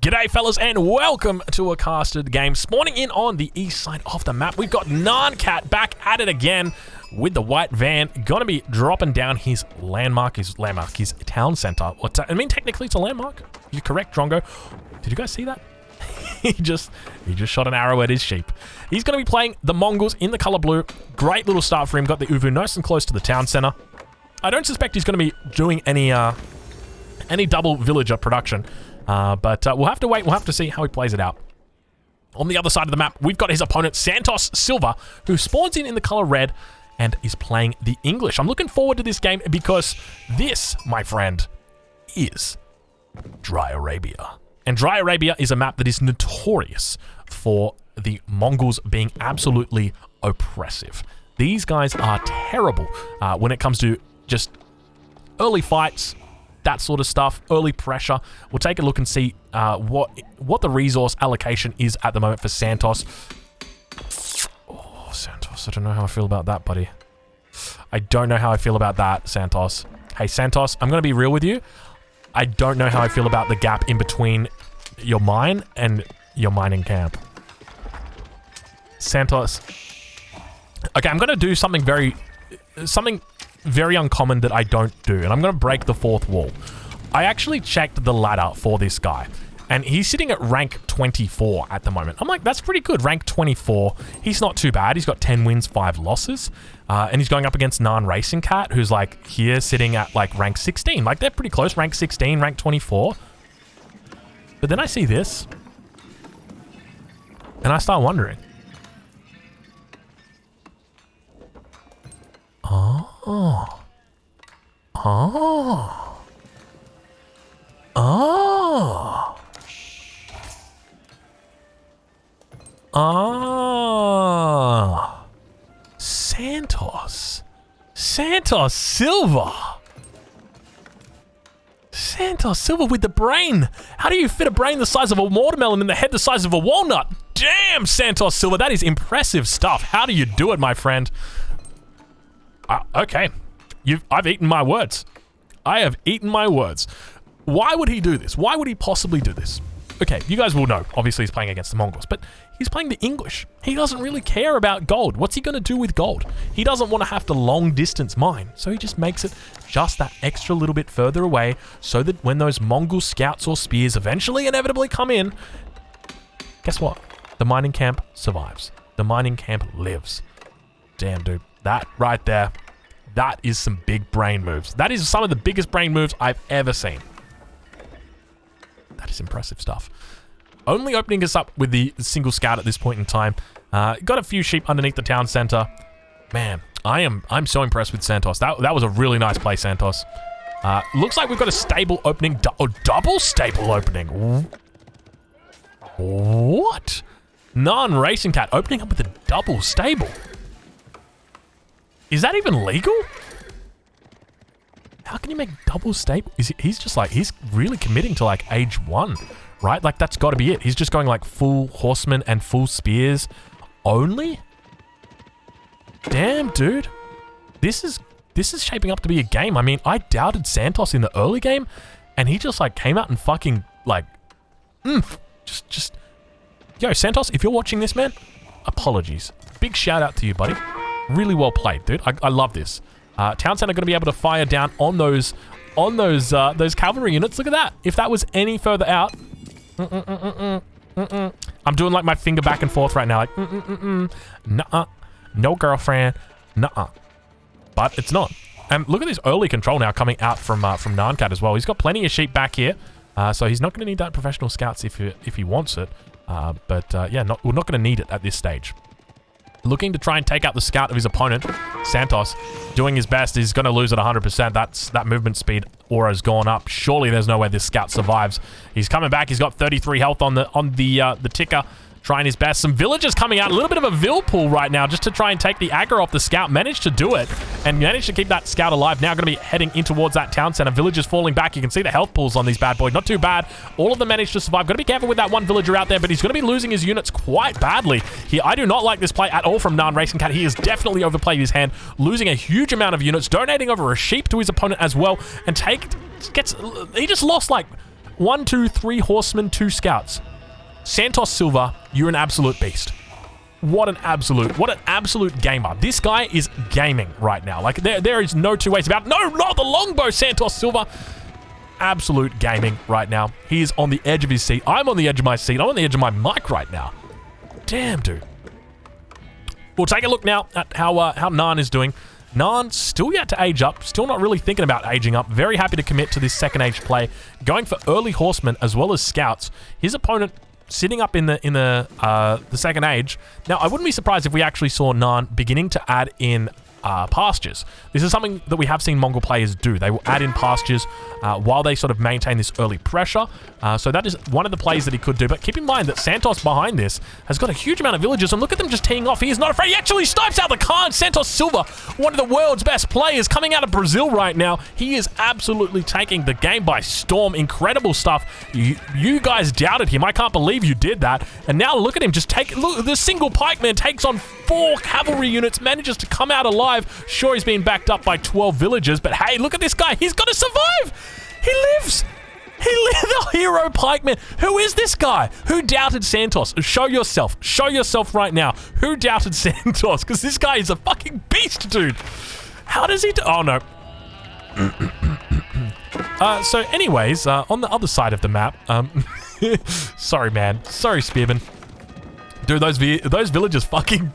G'day fellas and welcome to a casted game. Spawning in on the east side of the map, we've got Nancat back at it again with the white van. Gonna be dropping down his landmark, his town center. I mean, technically it's a landmark. You're correct, Drongo. Did you guys see that? he just shot an arrow at his sheep. He's gonna be playing the Mongols in the color blue. Great little start for him. Got the Uvu nice and close to the town center. I don't suspect he's gonna be doing any double villager production. But we'll have to wait. We'll have to see how he plays it out. On the other side of the map, we've got his opponent, Santos Silva, who spawns in the color red and is playing the English. I'm looking forward to this game because this, my friend, is Dry Arabia. And Dry Arabia is a map that is notorious for the Mongols being absolutely oppressive. These guys are terrible when it comes to just early fights, that sort of stuff, early pressure. We'll take a look and see what the resource allocation is at the moment for Santos. Oh, Santos, I don't know how I feel about that, buddy. I don't know how I feel about that, Santos. Hey, Santos, I'm going to be real with you. I don't know how I feel about the gap in between your mine and your mining camp. Santos. Okay, I'm going to do something very uncommon that I don't do, and I'm going to break the fourth wall. I actually checked the ladder for this guy, and he's sitting at rank 24 at the moment. I'm like, that's pretty good. Rank 24. He's not too bad. He's got 10 wins, 5 losses, and he's going up against Nan Racing Cat, who's like here sitting at like rank 16. Like, they're pretty close. Rank 16, rank 24. But then I see this, and I start wondering. Oh. Santos Silva. Santos Silva with the brain. How do you fit a brain the size of a watermelon in the head the size of a walnut? Damn, Santos Silva, that is impressive stuff. How do you do it, my friend? Okay, I've eaten my words. I have eaten my words. Why would he do this? Why would he possibly do this? Okay, you guys will know. Obviously, he's playing against the Mongols, but he's playing the English. He doesn't really care about gold. What's he going to do with gold? He doesn't want to have to long distance mine, so he just makes it just that extra little bit further away so that when those Mongol scouts or spears eventually inevitably come in, guess what? The mining camp survives. The mining camp lives. Damn, dude. That right there, that is some big brain moves. That is some of the biggest brain moves I've ever seen. That is impressive stuff. Only opening us up with the single scout at this point in time. Got a few sheep underneath the town center. Man, I'm so impressed with Santos. That was a really nice play, Santos. Looks like we've got a stable opening, double stable opening. What? Non-racing cat opening up with a double stable. Is that even legal? How can you make double stable? He's really committing to like age 1, right? Like, that's got to be it. He's just going like full horsemen and full spears only? Damn, dude. This is shaping up to be a game. I mean, I doubted Santos in the early game, and he just like came out and fucking like, just. Yo, Santos, if you're watching this, man, apologies. Big shout out to you, buddy. Really well played, dude. I love this. Town center going to be able to fire down on those cavalry units. Look at that. If that was any further out, I'm doing like my finger back and forth right now, like nuh-uh, no girlfriend, nuh-uh. But it's not. And look at this early control now coming out from Nancat as well. He's got plenty of sheep back here, so he's not going to need that professional scouts if he wants it. Yeah, we're not going to need it at this stage. Looking to try and take out the scout of his opponent, Santos, doing his best. He's going to lose at 100%. That movement speed aura has gone up. Surely there's no way this scout survives. He's coming back. He's got 33 health on the ticker. Trying his best. Some villagers coming out. A little bit of a vill pool right now just to try and take the aggro off the scout. Managed to do it and managed to keep that scout alive. Now going to be heading in towards that town center. Villagers falling back. You can see the health pools on these bad boys. Not too bad. All of them managed to survive. Got to be careful with that one villager out there, but he's going to be losing his units quite badly. I do not like this play at all from Nan Racing Cat. He has definitely overplayed his hand, losing a huge amount of units, donating over a sheep to his opponent as well, and he just lost like 1, 2, 3 horsemen, 2 scouts. Santos Silva, you're an absolute beast. What an absolute gamer. This guy is gaming right now. Like, there is no two ways about it. No, not the longbow, Santos Silva. Absolute gaming right now. He is on the edge of his seat. I'm on the edge of my seat. I'm on the edge of my mic right now. Damn, dude. We'll take a look now at how Nan is doing. Nan still yet to age up. Still not really thinking about aging up. Very happy to commit to this second age play. Going for early horsemen as well as scouts. His opponent sitting up in the second age. Now, I wouldn't be surprised if we actually saw Nan beginning to add in pastures. This is something that we have seen Mongol players do. They will add in pastures while they sort of maintain this early pressure. So that is one of the plays that he could do. But keep in mind that Santos behind this has got a huge amount of villagers, and look at them just teeing off. He is not afraid. He actually snipes out the Khan. Santos Silva, one of the world's best players coming out of Brazil right now. He is absolutely taking the game by storm. Incredible stuff. You guys doubted him. I can't believe you did that. And now look at him just look, the single pikeman takes on 4 cavalry units, manages to come out alive. Sure, he's being backed up by 12 villagers, but hey, look at this guy. He's got to survive. He lives. He lives, the hero pikeman. Who is this guy? Who doubted Santos? Show yourself. Show yourself right now. Who doubted Santos? Because this guy is a fucking beast, dude. How does he do? Oh, no. So anyways, on the other side of the map, sorry, man. Sorry, Spearman. Dude, those villagers fucking,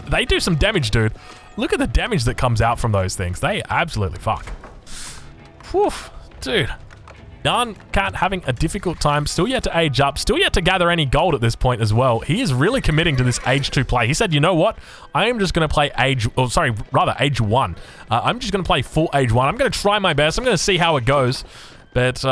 they do some damage, dude. Look at the damage that comes out from those things. They absolutely fuck. Whew, dude. Nan Cat having a difficult time. Still yet to age up. Still yet to gather any gold at this point as well. He is really committing to this age 2 play. He said, you know what? I am just going to play age 1. I'm just going to play full age 1. I'm going to try my best. I'm going to see how it goes. But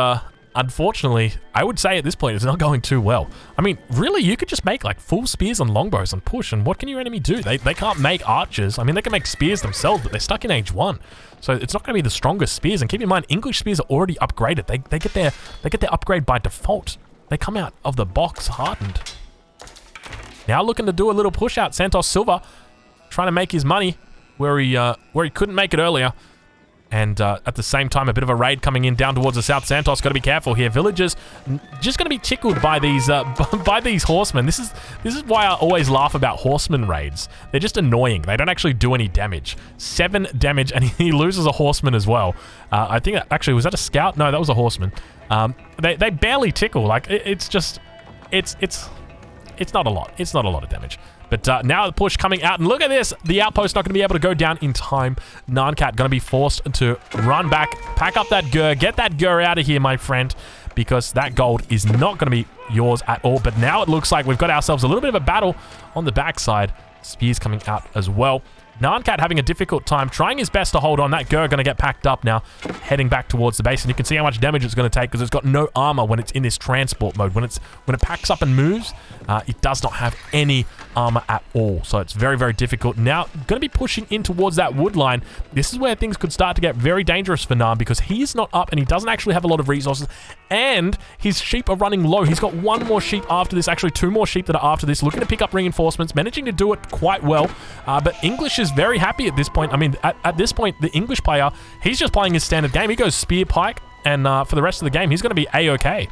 unfortunately, I would say at this point, it's not going too well. I mean, really, you could just make like full spears and longbows and push, and what can your enemy do? They can't make archers. I mean, they can make spears themselves, but they're stuck in age 1. So it's not going to be the strongest spears. And keep in mind, English spears are already upgraded. They get their upgrade by default. They come out of the box hardened. Now looking to do a little push out. Santos Silva trying to make his money where he couldn't make it earlier. And at the same time, a bit of a raid coming in down towards the south. Santos got to be careful here. Villagers just going to be tickled by these by these horsemen. This is why I always laugh about horseman raids. They're just annoying. They don't actually do any damage. 7 damage, and he loses a horseman as well. I think actually, was that a scout? No, that was a horseman. They barely tickle. Like it's not a lot. It's not a lot of damage. But now the push coming out, and look at this. The outpost not going to be able to go down in time. Nankat going to be forced to run back, pack up that gur, get that gur out of here, my friend, because that gold is not going to be yours at all. But now it looks like we've got ourselves a little bit of a battle on the backside. Spears coming out as well. Nankat having a difficult time, trying his best to hold on. That gur going to get packed up now, heading back towards the base, and you can see how much damage it's going to take because it's got no armor when it's in this transport mode. When it packs up and moves, it does not have any armor at all, so it's very, very difficult. Now, going to be pushing in towards that wood line. This is where things could start to get very dangerous for Nan because he's not up and he doesn't actually have a lot of resources, and his sheep are running low. He's got 1 more sheep after this, actually 2 more sheep that are after this, looking to pick up reinforcements, managing to do it quite well, but English is very happy at this point. I mean, at this point, the English player, he's just playing his standard game. He goes spear pike, and for the rest of the game, he's going to be A-okay.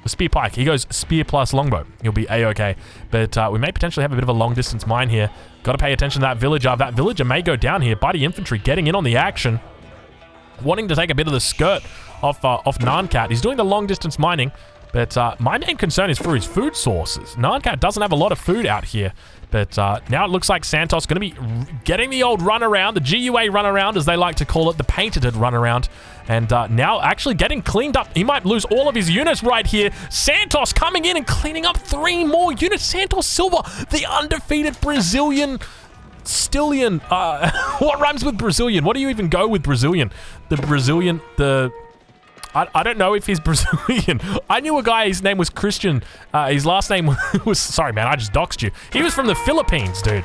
The spear pike, he goes spear plus longbow. He'll be A-okay. But we may potentially have a bit of a long distance mine here. Got to pay attention to that villager. That villager may go down here. Mighty infantry getting in on the action, wanting to take a bit of the skirt off Nankat. He's doing the long distance mining. But my main concern is for his food sources. Nankat doesn't have a lot of food out here. But now it looks like Santos going to be getting the old runaround, the GUA runaround, as they like to call it, the patented runaround. And now actually getting cleaned up. He might lose all of his units right here. Santos coming in and cleaning up 3 more units. Santos Silva, the undefeated Brazilian stillion. What rhymes with Brazilian? What do you even go with Brazilian? The Brazilian, I don't know if he's Brazilian. I knew a guy, his name was Christian. His last name was, sorry man, I just doxed you. He was from the Philippines, dude.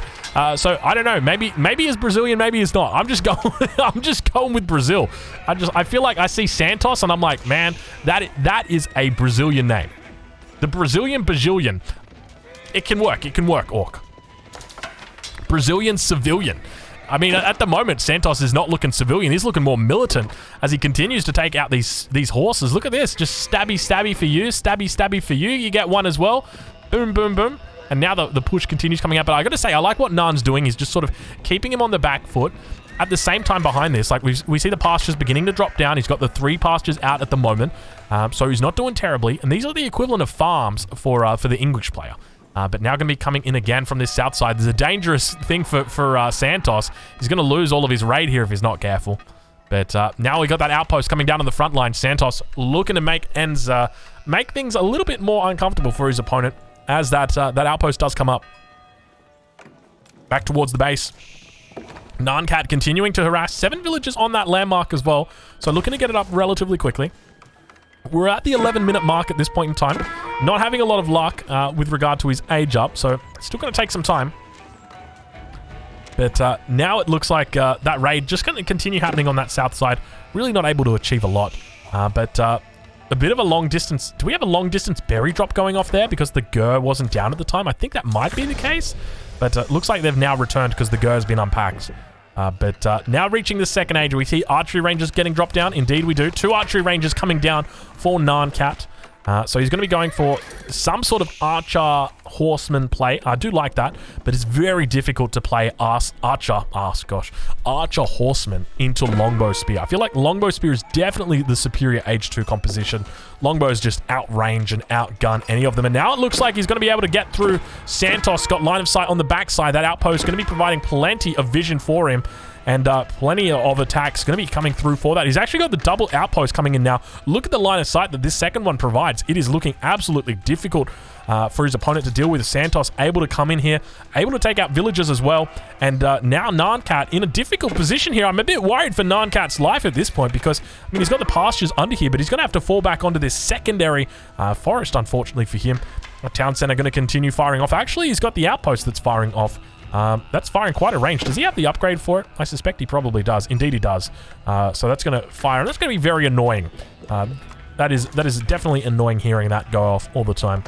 So I don't know, maybe he's Brazilian, maybe he's not. I'm just going with Brazil. I feel like I see Santos and I'm like, man, that is a Brazilian name. The Brazilian Bajillion. It can work, orc. Brazilian civilian. I mean, at the moment, Santos is not looking civilian. He's looking more militant as he continues to take out these horses. Look at this. Just stabby, stabby for you. Stabby, stabby for you. You get one as well. Boom, boom, boom. And now the push continues coming out. But I got to say, I like what Nan's doing. He's just sort of keeping him on the back foot. At the same time behind this, like we see the pastures beginning to drop down. He's got the 3 pastures out at the moment. So he's not doing terribly. And these are the equivalent of farms for the English player. But now going to be coming in again from this south side. There's a dangerous thing for Santos. He's going to lose all of his raid here if he's not careful. But now we got that outpost coming down on the front line. Santos looking to make things a little bit more uncomfortable for his opponent as that outpost does come up. Back towards the base. Nancat continuing to harass 7 villagers on that landmark as well. So looking to get it up relatively quickly. We're at the 11-minute mark at this point in time. Not having a lot of luck with regard to his age up, so it's still going to take some time. But now it looks like that raid just going to continue happening on that south side. Really not able to achieve a lot. But a bit of a long distance. Do we have a long distance berry drop going off there because the Gur wasn't down at the time? I think that might be the case. But it looks like they've now returned because the Gur has been unpacked. But now reaching the second age, we see archery rangers getting dropped down. Indeed, we do. 2 archery rangers coming down for Nancat. So he's going to be going for some sort of archer horseman play. I do like that, but it's very difficult to play archer horseman into longbow spear. I feel like longbow spear is definitely the superior age 2 composition. Longbow is just outrange and outgun any of them. And now it looks like he's going to be able to get through. Santos got line of sight on the backside. That outpost is going to be providing plenty of vision for him. And plenty of attacks going to be coming through for that. He's actually got the double outpost coming in now. Look at the line of sight that this second one provides. It is looking absolutely difficult for his opponent to deal with. Santos able to come in here, able to take out villagers as well. And now Nancat in a difficult position here. I'm a bit worried for Nancat's life at this point because, I mean, he's got the pastures under here, but he's going to have to fall back onto this secondary forest, unfortunately for him. The town center going to continue firing off. Actually, he's got the outpost that's firing off. That's firing quite a range. Does he have the upgrade for it? I suspect he probably does. Indeed he does. So that's going to fire, and that's going to be very annoying. That is definitely annoying hearing that go off all the time.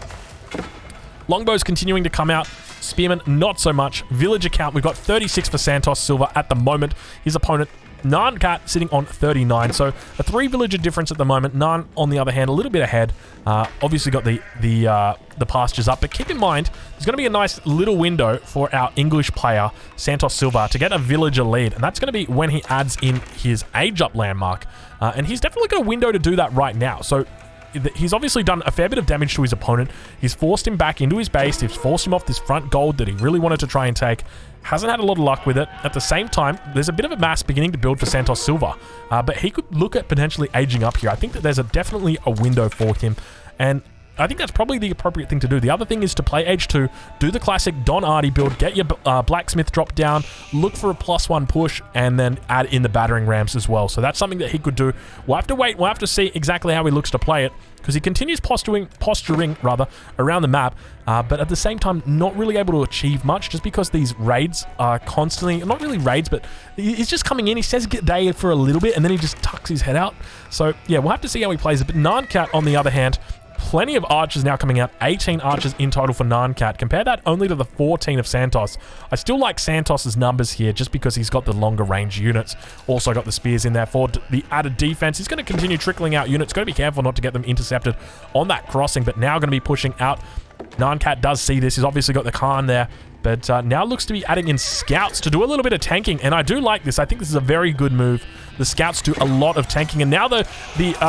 Longbow's continuing to come out. Spearman, not so much. Villager count, we've got 36 for Santos Silva at the moment. His opponent, Nancat, sitting on 39. So a 3 villager difference at the moment. Nan, on the other hand, a little bit ahead. Obviously got the pastures up. But keep in mind, there's going to be a nice little window for our English player, Santos Silva, to get a villager lead. And that's going to be when he adds in his age up landmark. And he's definitely got a window to do that right now. So he's obviously done a fair bit of damage to his opponent. He's forced him back into his base. He's forced him off this front gold that he really wanted to try and take. Hasn't had a lot of luck with it. At the same time, there's a bit of a mass beginning to build for Santos Silva. But he could look at potentially aging up here. I think that there's definitely a window for him. And I think that's probably the appropriate thing to do. The other thing is to play age 2, do the classic Don Artie build, get your blacksmith drop down, look for a +1 push, and then add in the battering rams as well. So that's something that he could do. We'll have to wait. We'll have to see exactly how he looks to play it, because he continues posturing around the map, but at the same time not really able to achieve much, just because these raids are constantly, not really raids, but he's just coming in. He says get day for a little bit, and then he just tucks his head out. So yeah, we'll have to see how he plays it. But Nancat, on the other hand, plenty of archers now coming out. 18 archers in total for Nancat. Compare that only to the 14 of Santos. I still like Santos's numbers here just because he's got the longer range units. Also got the spears in there for the added defense. He's going to continue trickling out units. Got to be careful not to get them intercepted on that crossing, but now going to be pushing out. Nancat does see this. He's obviously got the Khan there. But now looks to be adding in scouts to do a little bit of tanking. And I do like this. I think this is a very good move. The scouts do a lot of tanking. And now the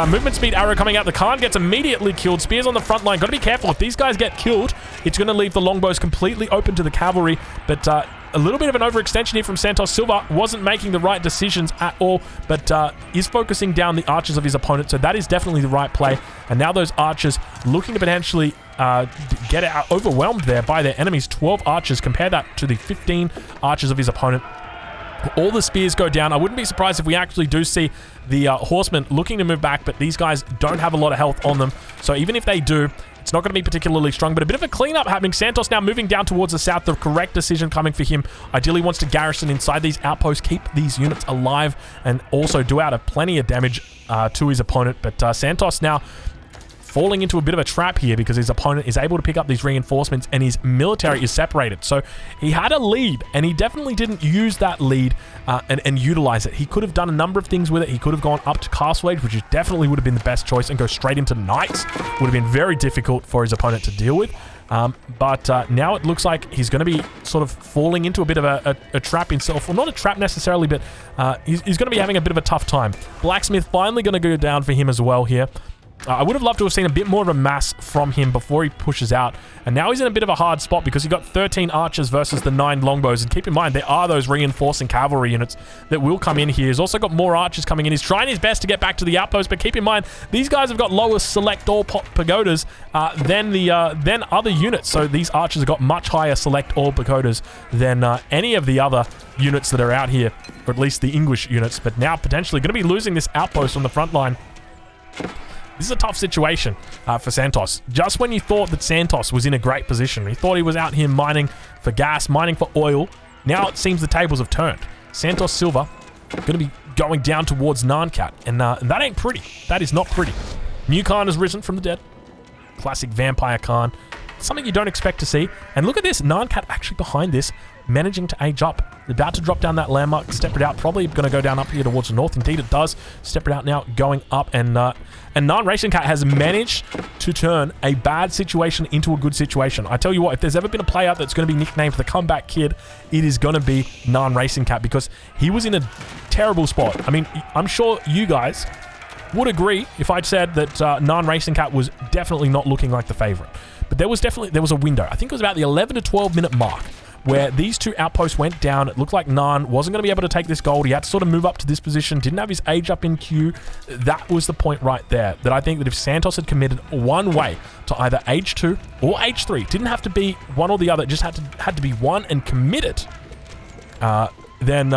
movement speed arrow coming out. The Khan gets immediately killed. Spears on the front line. Got to be careful. If these guys get killed, it's going to leave the longbows completely open to the cavalry. But a little bit of an overextension here from Santos Silva. Wasn't making the right decisions at all. But is focusing down the archers of his opponent. So that is definitely the right play. And now those archers looking to potentially get overwhelmed there by their enemies. 12 archers. Compare that to the 15 archers of his opponent. All the spears go down. I wouldn't be surprised if we actually do see the horsemen looking to move back, but these guys don't have a lot of health on them. So even if they do, it's not going to be particularly strong, but a bit of a cleanup happening. Santos now moving down towards the south. The correct decision coming for him. Ideally wants to garrison inside these outposts, keep these units alive, and also do out plenty of damage to his opponent. But Santos now falling into a bit of a trap here because his opponent is able to pick up these reinforcements and his military is separated. So he had a lead, and he definitely didn't use that lead and utilize it. He could have done a number of things with it. He could have gone up to Castle Age, which definitely would have been the best choice, and go straight into Knights. Would have been very difficult for his opponent to deal with. But now it looks like he's going to be sort of falling into a bit of a trap himself. Well, not a trap necessarily, but he's going to be having a bit of a tough time. Blacksmith finally going to go down for him as well here. I would have loved to have seen a bit more of a mass from him before he pushes out. And now he's in a bit of a hard spot because he got 13 archers versus the 9 longbows. And keep in mind, there are those reinforcing cavalry units that will come in here. He's also got more archers coming in. He's trying his best to get back to the outpost, but keep in mind, these guys have got lower select all pagodas than other units. So these archers have got much higher select all pagodas than any of the other units that are out here, or at least the English units. But now potentially going to be losing this outpost on the front line. This is a tough situation for Santos. Just when you thought that Santos was in a great position, he thought he was out here mining for gas, mining for oil, now it seems the tables have turned. Santos Silva going to be going down towards Nankat, and that ain't pretty. That is not pretty. New Khan has risen from the dead. Classic Vampire Khan. Something you don't expect to see. And look at this, Nankat actually behind this, managing to age up. About to drop down that landmark, step it out, probably going to go down up here towards the north. Indeed it does. Step it out now, going up, and Nan Racing Cat has managed to turn a bad situation into a good situation. I tell you what, if there's ever been a player that's going to be nicknamed the comeback kid, it is going to be Nan Racing Cat, because he was in a terrible spot. I mean, I'm sure you guys would agree if I'd said that Nan Racing Cat was definitely not looking like the favorite. But there was a window. I think it was about the 11 to 12 minute mark where these two outposts went down. It looked like Nan wasn't going to be able to take this gold. He had to sort of move up to this position, didn't have his age up in queue. That was the point right there, that I think that if Santos had committed one way to either age 2 or age 3, didn't have to be one or the other, it just had to be one and commit it, then,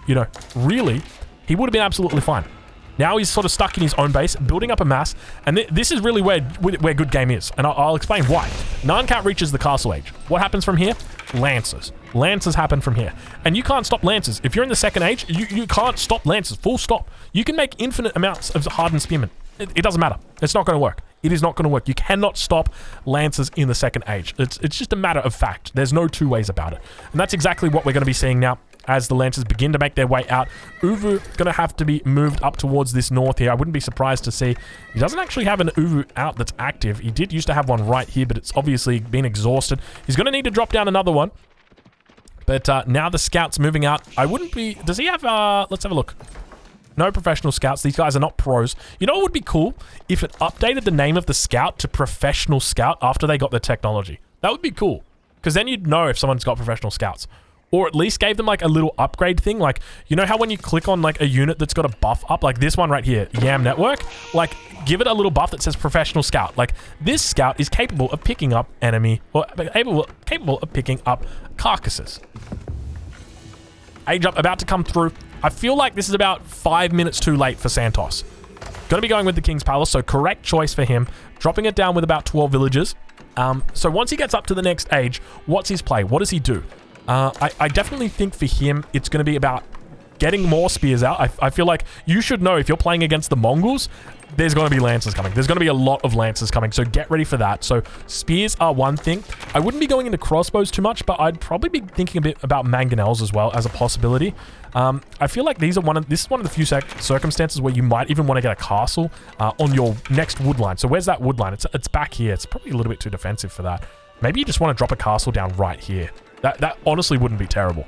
you know, really, he would have been absolutely fine. Now he's sort of stuck in his own base, building up a mass, and this is really where good game is, and I'll explain why. Nankat reaches the castle age. What happens from here? Lancers. Lancers happen from here. And you can't stop Lancers. If you're in the second age, you can't stop Lancers. Full stop. You can make infinite amounts of hardened spearmen. It doesn't matter. It's not going to work. It is not going to work. You cannot stop Lancers in the second age. It's just a matter of fact. There's no two ways about it. And that's exactly what we're going to be seeing now as the Lancers begin to make their way out. Uvu going to have to be moved up towards this north here. I wouldn't be surprised to see. He doesn't actually have an Uvu out that's active. He did used to have one right here, but it's obviously been exhausted. He's going to need to drop down another one. But now the scouts moving out. I wouldn't be... Does he have... let's have a look. No professional scouts. These guys are not pros. You know what would be cool? If it updated the name of the scout to professional scout after they got the technology. That would be cool. Because then you'd know if someone's got professional scouts. Or at least gave them like a little upgrade thing. Like, you know how when you click on like a unit that's got a buff up, like this one right here, Yam Network, like give it a little buff that says professional scout. Like this scout is capable of picking up enemy, or capable of picking up carcasses. Age up about to come through. I feel like this is about 5 minutes too late for Santos. Going to be going with the King's Palace, so correct choice for him. Dropping it down with about 12 villagers. So once he gets up to the next age, what's his play? What does he do? I definitely think for him, it's going to be about getting more spears out. I feel like you should know if you're playing against the Mongols, there's going to be Lancers coming. There's going to be a lot of Lancers coming, so get ready for that. So spears are one thing. I wouldn't be going into crossbows too much, but I'd probably be thinking a bit about mangonels as well as a possibility. I feel like this is one of the few circumstances where you might even want to get a castle on your next wood line. So where's that wood line? It's back here. It's probably a little bit too defensive for that. Maybe you just want to drop a castle down right here. That honestly wouldn't be terrible.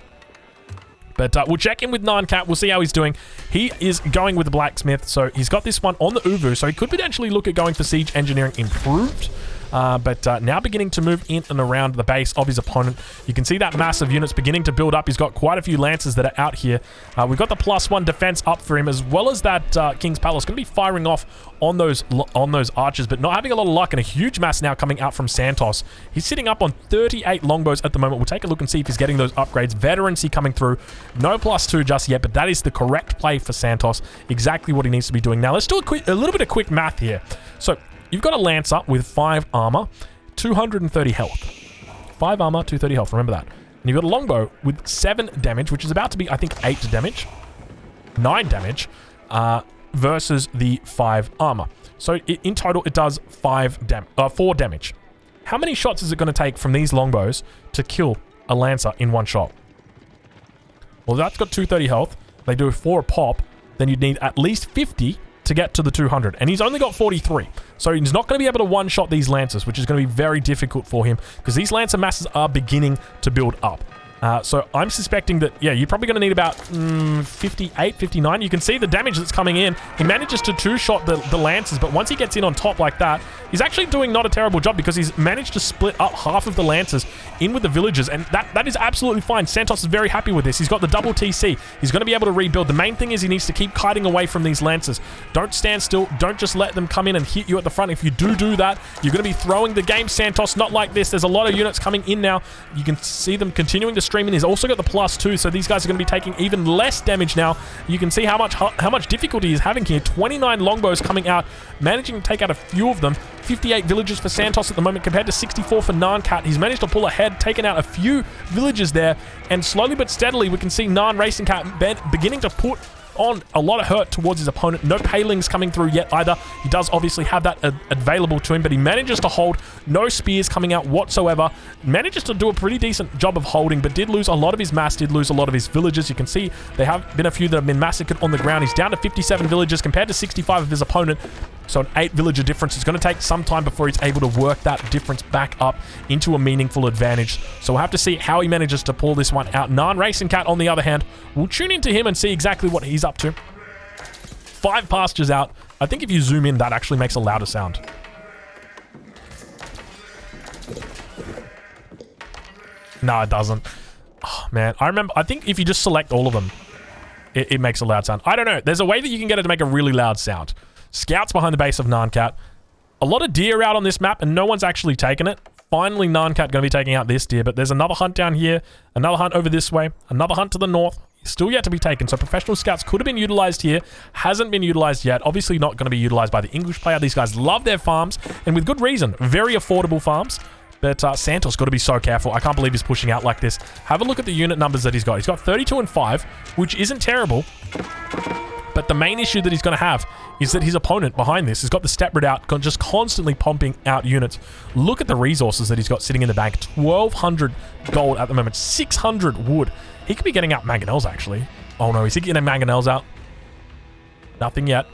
But we'll check in with Nankat. We'll see how he's doing. He is going with the blacksmith, so he's got this one on the Uvu, so he could potentially look at going for siege engineering improved. But now beginning to move in and around the base of his opponent. You can see that massive units beginning to build up. He's got quite a few Lancers that are out here. We've got the +1 defense up for him, as well as that King's Palace. Going to be firing off on those archers, but not having a lot of luck, and a huge mass now coming out from Santos. He's sitting up on 38 longbows at the moment. We'll take a look and see if he's getting those upgrades. Veterancy coming through. No +2 just yet, but that is the correct play for Santos. Exactly what he needs to be doing. Now, let's do a little bit of quick math here. So, you've got a Lancer with 5 armor, 230 health. 5 armor, 230 health. Remember that. And you've got a longbow with 7 damage, which is about to be, I think, 8 damage. 9 damage versus the 5 armor. So in total, it does 4 damage. How many shots is it going to take from these longbows to kill a Lancer in one shot? Well, that's got 230 health. They do 4 a pop. Then you'd need at least 50 to get to the 200. And he's only got 43. So he's not going to be able to one-shot these Lancers, which is going to be very difficult for him because these Lancer masses are beginning to build up. So I'm suspecting that, yeah, you're probably going to need about 58, 59. You can see the damage that's coming in. He manages to two-shot the Lancers, but once he gets in on top like that, he's actually doing not a terrible job because he's managed to split up half of the Lancers in with the villagers, and that is absolutely fine. Santos is very happy with this. He's got the double TC. He's going to be able to rebuild. The main thing is he needs to keep kiting away from these Lancers. Don't stand still. Don't just let them come in and hit you at the front. If you do that, you're going to be throwing the game, Santos. Not like this. There's a lot of units coming in now. You can see them continuing to stream in. He's also got the +2, so these guys are going to be taking even less damage now. You can see how much difficulty he's having here. 29 longbows coming out, managing to take out a few of them. 58 villagers for Santos at the moment compared to 64 for Nankat. He's managed to pull ahead, taken out a few villagers there, and slowly but steadily we can see Nan Racing Cat beginning to put on a lot of hurt towards his opponent. No palings coming through yet either. He does obviously have that available to him, but he manages to hold. No spears coming out whatsoever. Manages to do a pretty decent job of holding, but did lose a lot of his mass, did lose a lot of his villagers. You can see there have been a few that have been massacred on the ground. He's down to 57 villagers compared to 65 of his opponent. So an 8 villager difference. It's going to take some time before he's able to work that difference back up into a meaningful advantage. So we'll have to see how he manages to pull this one out. Nan Racing Cat, on the other hand, we'll tune into him and see exactly what he's up to. 5 pastures out. I think if you zoom in, that actually makes a louder sound. No, it doesn't. Oh, man. I think if you just select all of them, it makes a loud sound. I don't know. There's a way that you can get it to make a really loud sound. Scouts behind the base of Nankat. A lot of deer out on this map, and no one's actually taken it. Finally, Nankat going to be taking out this deer, but there's another hunt down here, another hunt over this way, another hunt to the north. Still yet to be taken, so professional scouts could have been utilized here. Hasn't been utilized yet. Obviously not going to be utilized by the English player. These guys love their farms, and with good reason. Very affordable farms. But Santos got to be so careful. I can't believe he's pushing out like this. Have a look at the unit numbers that he's got. He's got 32 and 5, which isn't terrible. But the main issue that he's going to have is that his opponent behind this has got the stepbred out, just constantly pumping out units. Look at the resources that he's got sitting in the bank. 1,200 gold at the moment. 600 wood. He could be getting out mangonels, actually. Oh, no. Is he getting mangonels out? Nothing yet.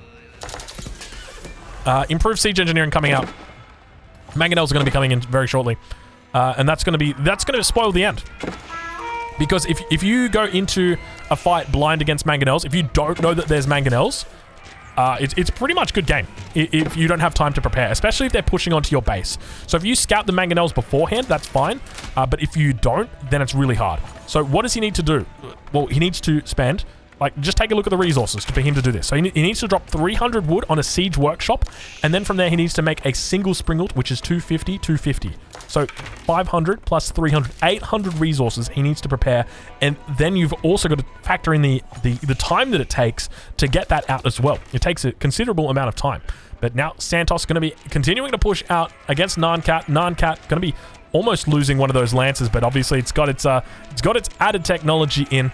Improved siege engineering coming out. Mangonels are going to be coming in very shortly. And that's going to spoil the end. Because if you go into a fight blind against mangonels, if you don't know that there's mangonels, it's pretty much good game if you don't have time to prepare, especially if they're pushing onto your base. So if you scout the mangonels beforehand, that's fine. But if you don't, then it's really hard. So what does he need to do? Well, he needs to spend, just take a look at the resources for him to do this. So he needs to drop 300 wood on a siege workshop, and then from there he needs to make a single springald, which is 250, 250. So 500 plus 300, 800 resources he needs to prepare, and then you've also got to factor in the time that it takes to get that out as well. It takes a considerable amount of time. But now Santos going to be continuing to push out against Nankat. Nankat going to be almost losing one of those lances, but obviously it's got its added technology in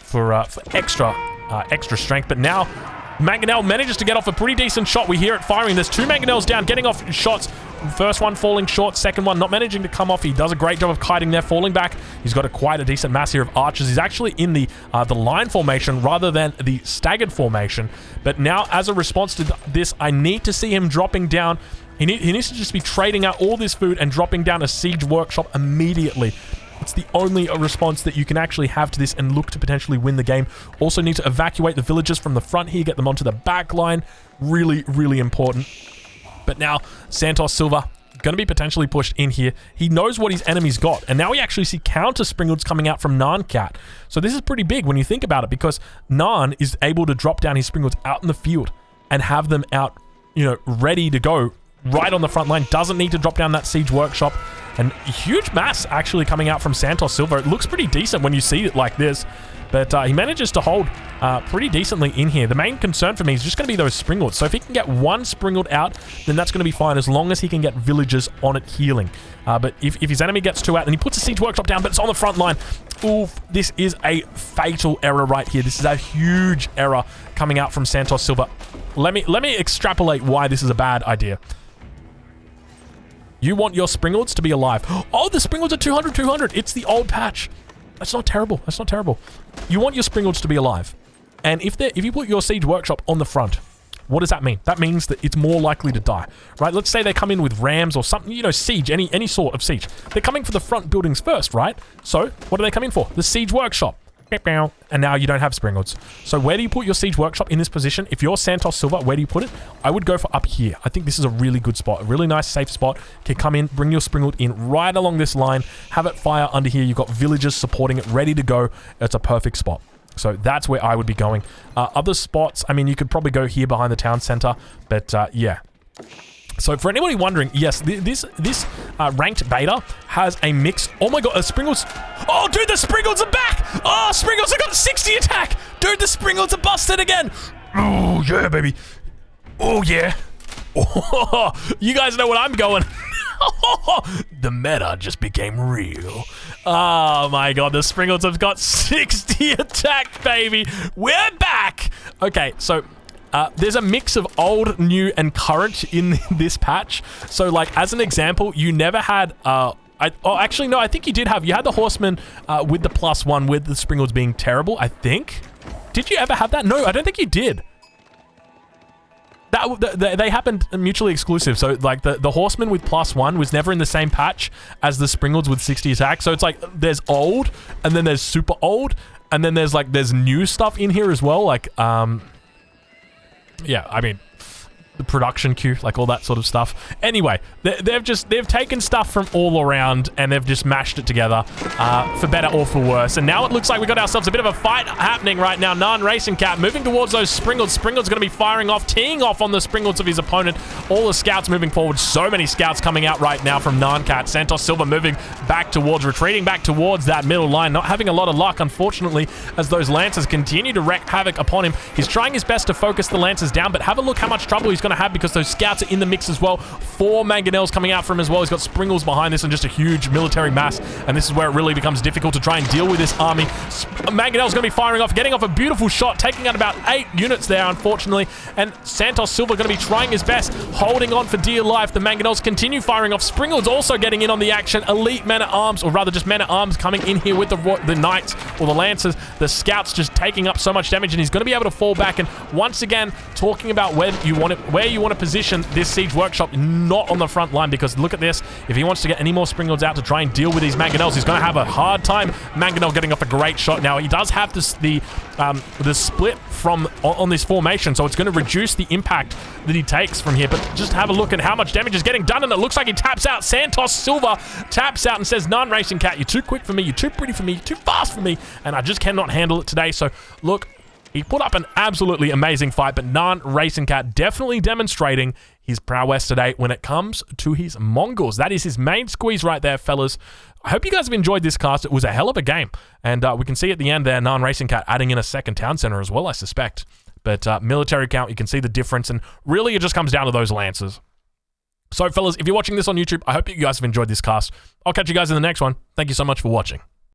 for extra strength. But now Mangonel manages to get off a pretty decent shot. We hear it firing. There's 2 Mangonels down, getting off shots. First one falling short, second one not managing to come off. He does a great job of kiting there, falling back. He's got quite a decent mass here of archers. He's actually in the line formation rather than the staggered formation. But now, as a response to this, I need to see him dropping down. He needs to just be trading out all this food and dropping down a siege workshop immediately. It's the only response that you can actually have to this and look to potentially win the game. Also need to evacuate the villagers from the front here, get them onto the back line. Really, really important. But now, Santos Silva going to be potentially pushed in here. He knows what his enemy's got. And now we actually see counter springolds coming out from Nankat. So this is pretty big when you think about it, because Nan is able to drop down his springolds out in the field and have them out, ready to go right on the front line. Doesn't need to drop down that siege workshop. And huge mass actually coming out from Santos Silva. It looks pretty decent when you see it like this. But he manages to hold pretty decently in here. The main concern for me is just going to be those Springalds. So if he can get one Springald out, then that's going to be fine as long as he can get villagers on it healing. But if his enemy gets 2 out, then he puts a Siege Workshop down, but it's on the front line. Oof, this is a fatal error right here. This is a huge error coming out from Santos Silva. Let me extrapolate why this is a bad idea. You want your Springalds to be alive. Oh, the Springalds are 200, 200. It's the old patch. That's not terrible. That's not terrible. You want your Springalds to be alive. And if you put your Siege Workshop on the front, what does that mean? That means that it's more likely to die, right? Let's say they come in with rams or something, you know, siege, any sort of siege. They're coming for the front buildings first, right? So what do they come in for? The Siege Workshop. And now you don't have Springalds. So where do you put your Siege Workshop in this position? If you're Santos Silva, where do you put it? I would go for up here. I think this is a really good spot. A really nice, safe spot. Can come in, bring your Springald in right along this line. Have it fire under here. You've got villagers supporting it, ready to go. It's a perfect spot. So that's where I would be going. Other spots, I mean, you could probably go here behind the town center. But yeah. So for anybody wondering, yes, this ranked beta has a mix. Oh my god, Springalds. Oh, dude, the Springalds are back. Oh, Springalds have got 60 attack. Dude, the Springalds are busted again. Oh, yeah, baby. Oh, yeah. Oh, you guys know what I'm going. The meta just became real. Oh my god, the Springalds have got 60 attack, baby. We're back. Okay, so there's a mix of old, new, and current in this patch. So, like, as an example, you never had... actually, no, I think you did have... You had the Horseman with the +1 with the Springalds being terrible, I think. Did you ever have that? No, I don't think you did. They happened mutually exclusive. So, like, the Horseman with +1 was never in the same patch as the Springalds with 60 attack. So, it's like, there's old, and then there's super old, and then there's new stuff in here as well. Like, yeah, I mean, the production queue, like all that sort of stuff. Anyway, they've taken stuff from all around and they've just mashed it together for better or for worse. And now it looks like we got ourselves a bit of a fight happening right now. Nan Racing Cat moving towards those Springalds. Springalds going to be firing off, teeing off on the Springalds of his opponent. All the scouts moving forward. So many scouts coming out right now from Nan Cat. Santos Silva moving back towards, retreating back towards that middle line. Not having a lot of luck, unfortunately, as those Lancers continue to wreak havoc upon him. He's trying his best to focus the Lancers down, but have a look how much trouble he's going to have because those scouts are in the mix as well. 4 mangonels coming out from him as well. He's got Springals behind this and just a huge military mass, and this is where it really becomes difficult to try and deal with this army. Mangonel's going to be firing off, getting off a beautiful shot, taking out about 8 units there, unfortunately, and Santos Silva going to be trying his best, holding on for dear life. The mangonels continue firing off. Springals also getting in on the action. Elite men-at-arms, or rather just men-at-arms coming in here with the knights or the lancers. The scouts just taking up so much damage, and he's going to be able to fall back. And once again, talking about where you want to position this Siege Workshop, not on the front line, because look at this. If he wants to get any more Springalds out to try and deal with these mangonels, he's going to have a hard time. Mangonel getting off a great shot. Now, he does have the split on this formation, so it's going to reduce the impact that he takes from here. But just have a look at how much damage is getting done, and it looks like he taps out. Santos Silva taps out and says, "Nan Racing Cat, you're too quick for me, you're too pretty for me, you're too fast for me, and I just cannot handle it today." So, look, he put up an absolutely amazing fight, but Nan Racing Cat definitely demonstrating his prowess today when it comes to his Mongols. That is his main squeeze right there, fellas. I hope you guys have enjoyed this cast. It was a hell of a game. And we can see at the end there, Nan Racing Cat adding in a second town center as well, I suspect. But military count, you can see the difference. And really, it just comes down to those lancers. So, fellas, if you're watching this on YouTube, I hope you guys have enjoyed this cast. I'll catch you guys in the next one. Thank you so much for watching.